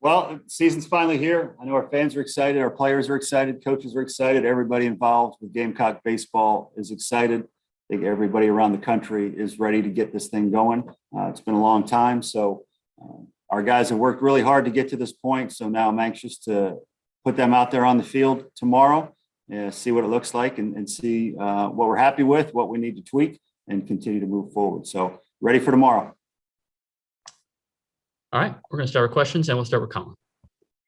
Well, season's finally here. I know our fans are excited, our players are excited, coaches are excited, everybody involved with Gamecock baseball is excited. I think everybody around the country is ready to get this thing going. It's been a long time, so our guys have worked really hard to get to this point. So now I'm anxious to put them out there on the field tomorrow, see what it looks like, and see what we're happy with, what we need to tweak, and continue to move forward. So ready for tomorrow. All right, we're going to start with questions, and we'll start with Colin.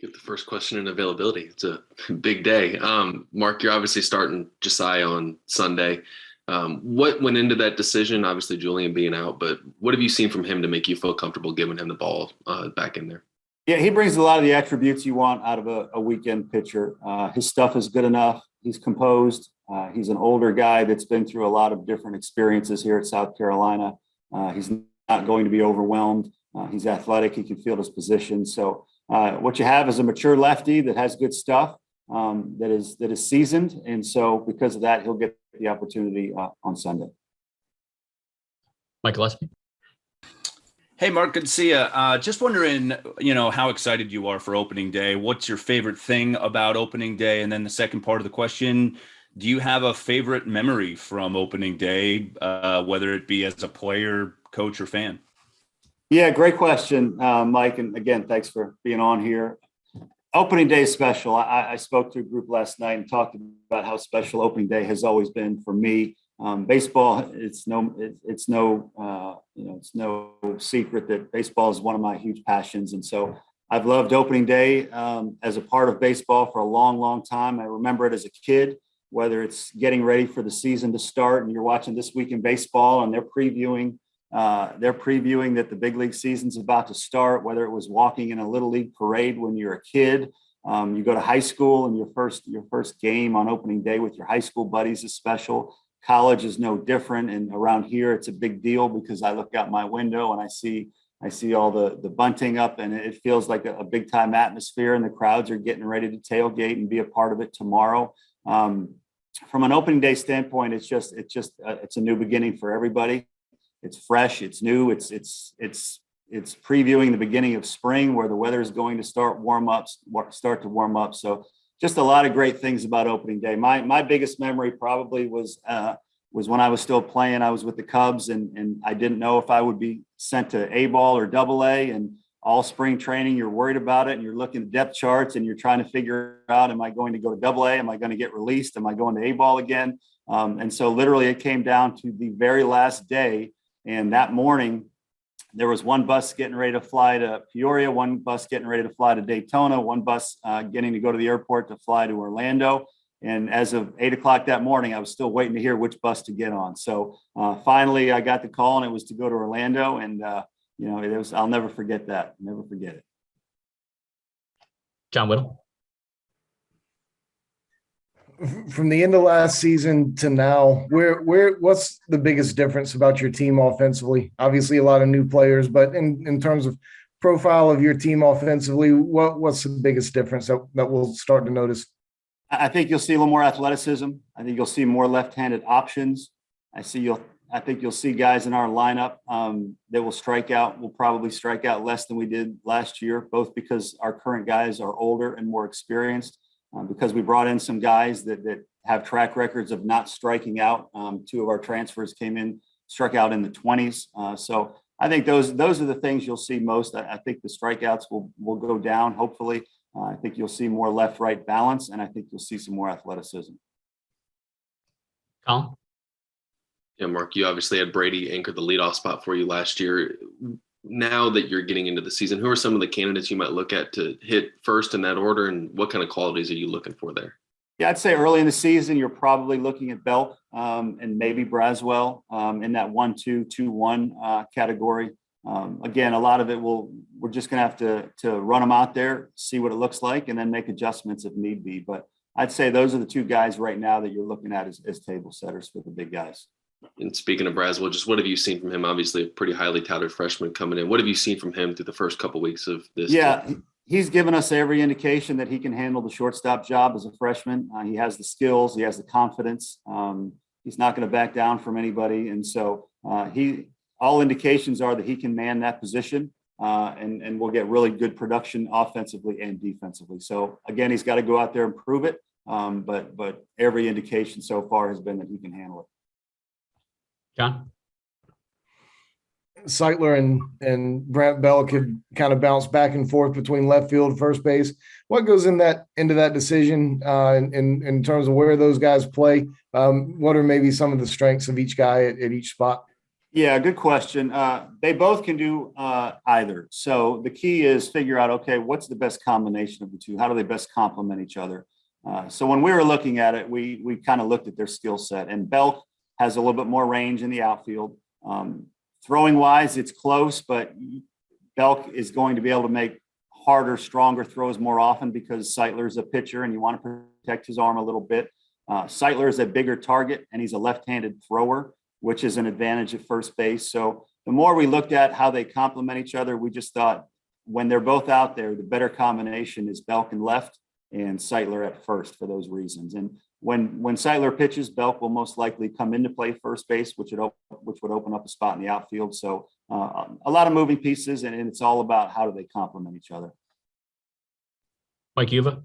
Get the first question in availability. It's a big day. Mark, you're obviously starting Josiah on Sunday. What went into that decision? Obviously, Julian being out, but what have you seen from him to make you feel comfortable giving him the ball back in there? Yeah, he brings a lot of the attributes you want out of a weekend pitcher. His stuff is good enough. He's composed. He's an older guy that's been through a lot of different experiences here at South Carolina. He's not going to be overwhelmed. He's athletic. He can field his position. So what you have is a mature lefty that has good stuff, that is seasoned. And so because of that, he'll get the opportunity on Sunday. Mike Gillespie. Hey, Mark, good to see you. Just wondering, how excited you are for opening day. What's your favorite thing about opening day? And then the second part of the question, do you have a favorite memory from opening day, whether it be as a player, coach, or fan? Yeah, great question, Mike. And again, thanks for being on here. Opening day is special. I spoke to a group last night and talked about how special opening day has always been for me. Baseball, it's no secret that baseball is one of my huge passions. And so I've loved opening day as a part of baseball for a long, long time. I remember it as a kid, whether it's getting ready for the season to start and you're watching This Week in Baseball and they're previewing that the big league season's about to start, whether it was walking in a little league parade when you're a kid. You go to high school and your first game on opening day with your high school buddies is special. College is no different. And around here, it's a big deal because I look out my window and I see all the bunting up, and it feels like a big time atmosphere, and the crowds are getting ready to tailgate and be a part of it tomorrow. From an opening day standpoint, it's a new beginning for everybody. It's fresh, it's new, it's previewing the beginning of spring where the weather is going to start to warm up. So just a lot of great things about opening day. My biggest memory probably was when I was still playing. I was with the Cubs and I didn't know if I would be sent to A ball or double A, and all spring training, you're worried about it and you're looking at depth charts and you're trying to figure out, am I going to go to double A? Am I going to get released? Am I going to A ball again? And so literally it came down to the very last day. And that morning, there was one bus getting ready to fly to Peoria, one bus getting ready to fly to Daytona, one bus getting to go to the airport to fly to Orlando. And as of 8 o'clock that morning, I was still waiting to hear which bus to get on. So finally, I got the call, and it was to go to Orlando. And, I'll never forget that. Never forget it. John Whittle. From the end of last season to now, what's the biggest difference about your team offensively? Obviously, a lot of new players, but in terms of profile of your team offensively, what's the biggest difference that we'll start to notice? I think you'll see a little more athleticism. I think you'll see more left-handed options. I think you'll see guys in our lineup that will strike out. Will probably strike out less than we did last year, both because our current guys are older and more experienced. Because we brought in some guys that have track records of not striking out. Two of our transfers came in, struck out in the 20s. So I think those are the things you'll see most. I think the strikeouts will go down, hopefully. I think you'll see more left-right balance, and I think you'll see some more athleticism. Colin? Yeah, Mark, you obviously had Brady anchor the leadoff spot for you last year. Now that you're getting into the season, who are some of the candidates you might look at to hit first in that order, and what kind of qualities are you looking for there? Yeah, I'd say early in the season, you're probably looking at Belk and maybe Braswell in that 1-2, 2-1 category. Again, a lot of it we're just going to have to run them out there, see what it looks like, and then make adjustments if need be. But I'd say those are the two guys right now that you're looking at as table setters for the big guys. And speaking of Braswell, just what have you seen from him? Obviously, a pretty highly touted freshman coming in. What have you seen from him through the first couple of weeks of this? Yeah, he's given us every indication that he can handle the shortstop job as a freshman. He has the skills. He has the confidence. He's not going to back down from anybody. And so all indications are that he can man that position. and we'll get really good production offensively and defensively. So again, he's got to go out there and prove it. But every indication so far has been that he can handle it. John? Seitler and Brant Bell could kind of bounce back and forth between left field and first base. What goes into that decision in terms of where those guys play? What are maybe some of the strengths of each guy at each spot? Yeah, good question. They both can do either. So the key is figure out, okay, what's the best combination of the two? How do they best complement each other? So when we were looking at it, we kind of looked at their skill set, and Belk has a little bit more range in the outfield. Throwing wise, it's close, but Belk is going to be able to make harder, stronger throws more often because Seitler's a pitcher and you want to protect his arm a little bit. Seitler is a bigger target and he's a left-handed thrower, which is an advantage at first base. So the more we looked at how they complement each other, we just thought when they're both out there, the better combination is Belk and left and Seitler at first for those reasons. And when Seitler pitches, Belk will most likely come into play first base, which would open up a spot in the outfield. So a lot of moving pieces, and it's all about how do they complement each other. Mike Uva?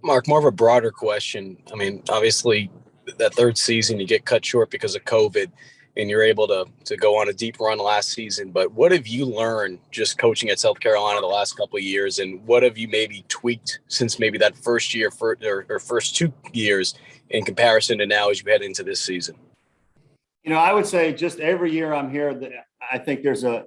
Mark, more of a broader question. I mean, obviously, that third season you get cut short because of COVID, and you're able to go on a deep run last season. But what have you learned just coaching at South Carolina the last couple of years, and what have you maybe tweaked since maybe that first year or first 2 years in comparison to now as you head into this season? I would say just every year I'm here, that I think there's a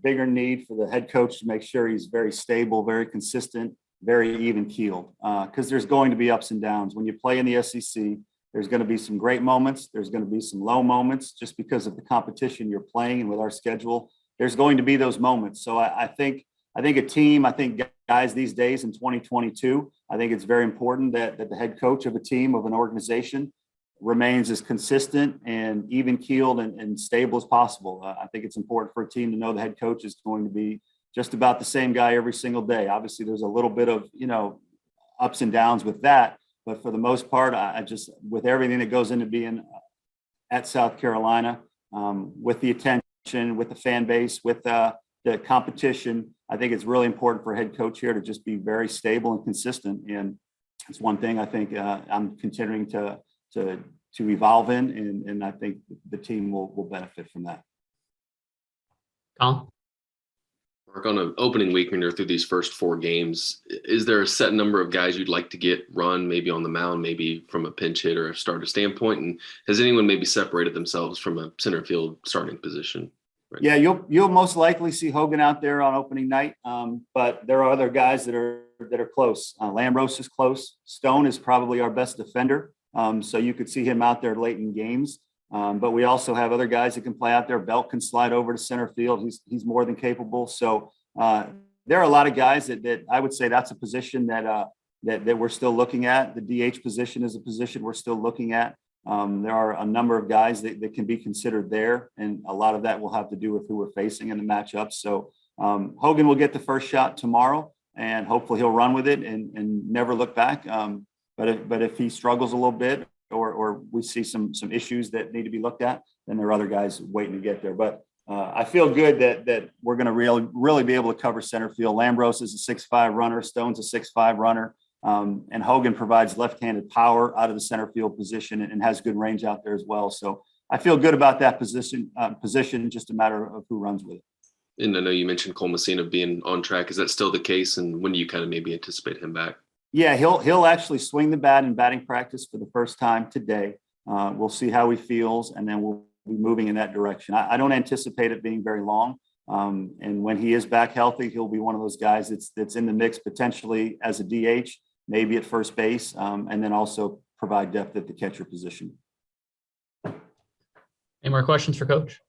bigger need for the head coach to make sure he's very stable, very consistent, very even keeled, because there's going to be ups and downs. When you play in the SEC, there's going to be some great moments. There's going to be some low moments just because of the competition you're playing, and with our schedule, there's going to be those moments. So I think a team, I think guys these days in 2022, I think it's very important that the head coach of a team, of an organization, remains as consistent and even keeled and stable as possible. I think it's important for a team to know the head coach is going to be just about the same guy every single day. Obviously, there's a little bit of, ups and downs with that. But for the most part, I just, with everything that goes into being at South Carolina, with the attention, with the fan base, with the competition, I think it's really important for a head coach here to just be very stable and consistent. And it's one thing I think I'm continuing to evolve in, and I think the team will benefit from that. Colin? Mark, on an opening week when you're through these first 4 games, is there a set number of guys you'd like to get run, maybe on the mound, maybe from a pinch hit or a starter standpoint? And has anyone maybe separated themselves from a center field starting position? Right? Yeah, you'll most likely see Hogan out there on opening night, but there are other guys that are close. Lambros is close. Stone is probably our best defender, so you could see him out there late in games. But we also have other guys that can play out there. Belk can slide over to center field. He's more than capable. So there are a lot of guys that I would say that's a position that we're still looking at. The DH position is a position we're still looking at. There are a number of guys that can be considered there, and a lot of that will have to do with who we're facing in the matchups. So Hogan will get the first shot tomorrow, and hopefully he'll run with it and never look back. But if he struggles a little bit, or we see some issues that need to be looked at, then there are other guys waiting to get there. But I feel good that we're going to really be able to cover center field. Lambros is a 6'5" runner. Stone's a 6'5" runner. And Hogan provides left-handed power out of the center field position and has good range out there as well. So I feel good about that position, just a matter of who runs with it. And I know you mentioned Cole Messina being on track. Is that still the case? And when do you kind of maybe anticipate him back? Yeah, he'll actually swing the bat in batting practice for the first time today. We'll see how he feels, and then we'll be moving in that direction. I don't anticipate it being very long. And when he is back healthy, he'll be one of those guys that's in the mix potentially as a DH, maybe at first base, and then also provide depth at the catcher position. Any more questions for Coach?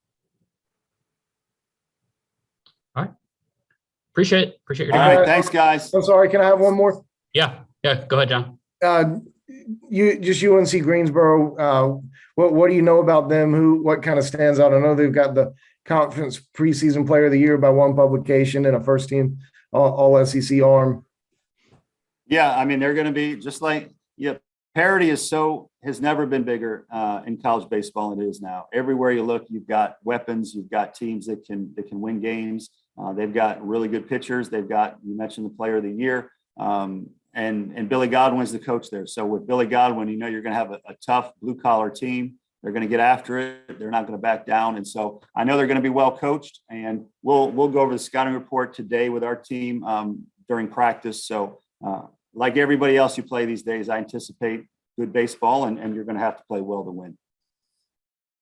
All right. Appreciate your All time. right, thanks, guys. I'm sorry, can I have one more? Yeah. Go ahead, John. UNC Greensboro. What do you know about them? What kind of stands out? I know they've got the conference preseason player of the year by one publication and a first team all SEC arm. Yeah, I mean, they're going to be just like parity has never been bigger in college baseball than it is now. Everywhere you look, you've got weapons, you've got teams that can win games. They've got really good pitchers. You mentioned the player of the year, and Billy Godwin's the coach there. So with Billy Godwin, you're going to have a tough blue collar team. They're going to get after it. They're not going to back down. And so I know they're going to be well coached, and we'll go over the scouting report today with our team during practice. So like everybody else who play these days, I anticipate good baseball, and you're going to have to play well to win.